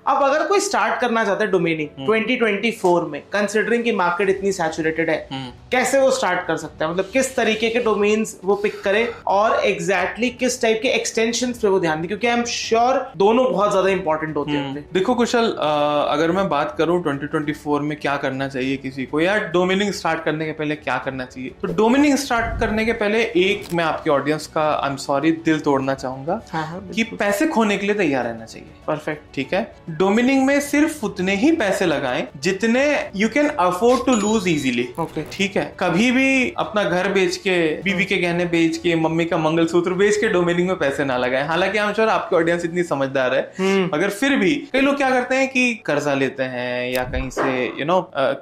अब अगर कोई स्टार्ट करना चाहता है डोमेनिंग 2024 में, कंसिडरिंग कि मार्केट इतनी सैचुरेटेड है, कैसे वो स्टार्ट कर सकता है? मतलब किस तरीके के डोमेन्स वो पिक करे और एग्जैक्टली किस टाइप के एक्सटेंशंस पे वो ध्यान दे, क्योंकि आई एम श्योर दोनों बहुत ज्यादा इंपॉर्टेंट होते हैं। देखो कुशल, अगर मैं बात करूं 2024 में क्या करना चाहिए किसी को, या डोमेनिंग स्टार्ट करने के पहले क्या करना चाहिए, तो डोमेनिंग स्टार्ट करने के पहले एक मैं आपके ऑडियंस का आई एम सॉरी दिल तोड़ना चाहूंगा कि पैसे खोने के लिए तैयार रहना चाहिए। परफेक्ट, ठीक है। डोमेनिंग में सिर्फ उतने ही पैसे लगाएं जितने you can afford to lose easily. ठीक है। कभी भी अपना घर बेच के, बीवी के गहने बेच के, मम्मी का मंगलसूत्र बेच के डोमेनिंग में पैसे ना लगाएं। हालांकि आई एम श्योर आपकी ऑडियंस इतनी समझदार है, मगर फिर भी कई लोग क्या करते हैं कि कर्जा लेते हैं या कहीं से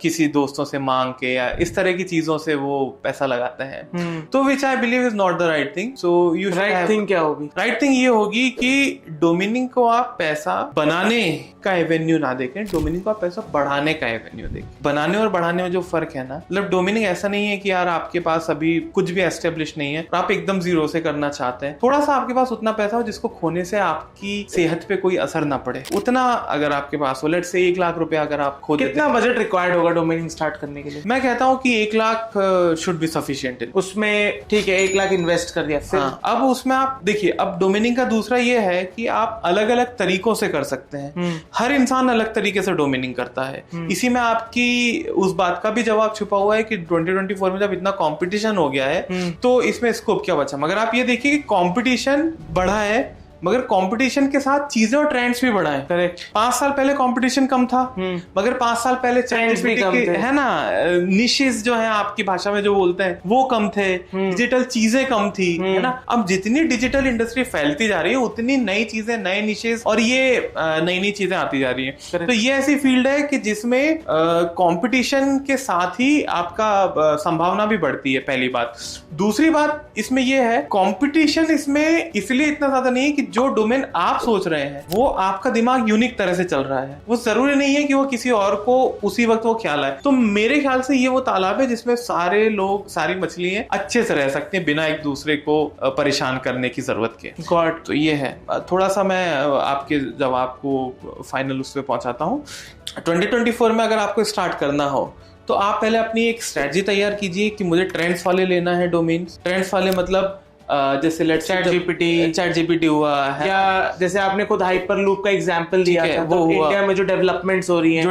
किसी दोस्तों से मांग के या इस तरह की चीजों से वो पैसा लगाते हैं, तो which I believe is not the right thing. So you right thing क्या होगी? राइट थिंग ये होगी कि डोमेनिंग को आप पैसा बनाने का एवेन्यू ना देखें, डोमेनिंग को आप पैसा बढ़ाने का एवेन्यू देखें। बनाने और बढ़ाने में जो फर्क है ना, मतलब डोमेनिंग ऐसा नहीं है कि यार आपके पास अभी कुछ भी एस्टेब्लिश नहीं है, आप एकदम जीरो से करना चाहते हैं। थोड़ा सा आपके पास उतना पैसा हो जिसको खोने से आपकी सेहत पे कोई असर ना पड़े, उतना अगर आपके पास हो। लेट्स से 1 लाख रुपया अगर आप खो देते हैं। कितना बजट रिक्वायर्ड होगा डोमेनिंग स्टार्ट करने के लिए? मैं कहता हूँ कि 1 लाख शुड बी सफिशिएंट। उसमें ठीक है 1 लाख इन्वेस्ट कर दिया, फिर अब उसमें आप देखिए, अब डोमेनिंग का दूसरा ये है कि आप अलग अलग तरीकों से कर सकते हैं। हर इंसान अलग तरीके से डोमेनिंग करता है। इसी में आपकी उस बात का भी जवाब छुपा हुआ है कि 2024 में जब इतना कंपटीशन हो गया है तो इसमें स्कोप क्या बचा। मगर आप ये देखिए कि कंपटीशन बढ़ा है, मगर कंपटीशन के साथ चीजें और ट्रेंड्स भी बढ़ा है। करेक्ट। 5 साल पहले कंपटीशन कम था, मगर 5 साल पहले ट्रेंड्स भी कम थे, है ना, निशेस जो है आपकी भाषा में जो बोलते हैं वो कम थे, डिजिटल चीजें कम थी, है ना। अब जितनी डिजिटल इंडस्ट्री फैलती जा रही है उतनी नई चीजें, नए निशेस और ये नई नई चीजें आती जा रही है। तो ये ऐसी फील्ड है कि जिसमें कंपटीशन के साथ ही आपका संभावना भी बढ़ती है, पहली बात। दूसरी बात इसमें यह है, कंपटीशन इसमें इसलिए इतना ज्यादा नहीं है कि जो डोमेन आप सोच रहे हैं वो आपका दिमाग यूनिक तरह से चल रहा है, वो जरूरी नहीं है कि वो किसी और को उसी वक्त वो ख्याल आए। तो मेरे ख्याल से ये वो तालाब है जिसमें सारे लोग, सारी मछलियां अच्छे से रह सकते हैं बिना एक दूसरे को परेशान करने की जरूरत के। गॉड, तो ये है। थोड़ा सा मैं आपके जवाब को फाइनल उस पर पहुंचाता हूँ। 2024 में अगर आपको स्टार्ट करना हो तो आप पहले अपनी एक स्ट्रेटजी तैयार कीजिए कि मुझे ट्रेंड्स वाले लेना है डोमेन। ट्रेंड्स वाले मतलब जैसे लेट्स चैट जीपीटी हुआ है, या जैसे आपने खुद हाइपरलूप का एग्जांपल दिया था, वो तो इंडिया में जो डेवलपमेंट्स हो रही हैं,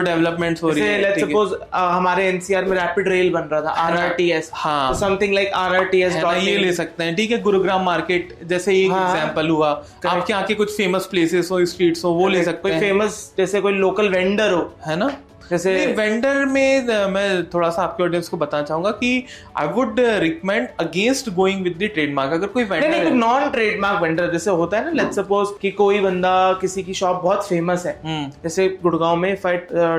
लेट्स सपोज हमारे एनसीआर में रैपिड रेल बन रहा था, आरआरटीएस, हाँ, समथिंग लाइक आरआरटीएस, ये ले सकते हैं। ठीक है। गुरुग्राम मार्केट जैसे एक एग्जांपल हुआ। आपके यहाँ के कुछ फेमस प्लेसेस हो, स्ट्रीट्स हो, वो ले सकते हैं। फेमस जैसे कोई लोकल वेंडर हो, है ना। जैसे वेंडर में मैं थोड़ा सा आपके ऑडियंस को बताना चाहूंगा कि I would recommend against going with the trademark. अगर कोई वेंडर नॉन ट्रेडमार्क वेंडर जैसे होता है ना, लेट्स सपोज कि कोई बंदा किसी की शॉप बहुत फेमस है, जैसे गुड़गांव में इफ आई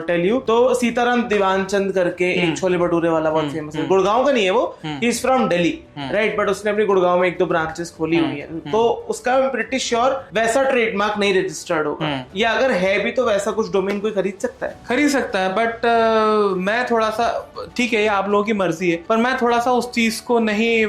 टेल यू, तो सीताराम दीवानचंद करके एक छोले भटूरे वाला बहुत फेमस है। गुड़गांव का नहीं है वो, he is from Delhi, right, but उसने अपनी गुड़गांव में 1-2 ब्रांचेस खोली हुई है, तो उसका मैं प्रिटी श्योर वैसा ट्रेडमार्क नहीं रजिस्टर्ड होगा, या अगर है भी तो वैसा कुछ डोमेन कोई खरीद सकता है। बट मैं थोड़ा सा, ठीक है ये आप लोगों की मर्जी है, पर मैं थोड़ा सा उस चीज को नहीं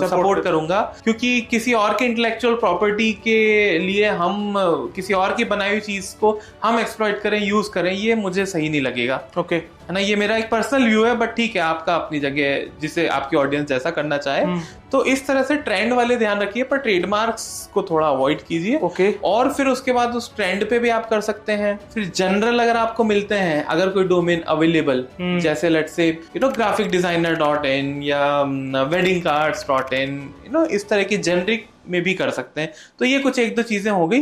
सपोर्ट करूंगा, क्योंकि किसी और के इंटेलेक्चुअल प्रॉपर्टी के लिए हम किसी और की बनाई हुई चीज को हम एक्सप्लॉइट करें, यूज करें, ये मुझे सही नहीं लगेगा। ओके, है ना, ये मेरा एक पर्सनल व्यू है, बट ठीक है आपका अपनी जगह, जिसे आपकी ऑडियंस जैसा करना चाहे। तो इस तरह से ट्रेंड वाले ध्यान रखिए, पर ट्रेडमार्क्स को थोड़ा अवॉइड कीजिए। ओके, और फिर उसके बाद उस ट्रेंड पे भी आप कर सकते हैं। फिर जनरल अगर आपको मिलते हैं, अगर कोई डोमेन अवेलेबल, जैसे लेट्स से graphicdesigner.in या weddingcards.in, इस तरह की जेनरिक में भी कर सकते हैं। तो ये कुछ 1-2 चीजें हो गई।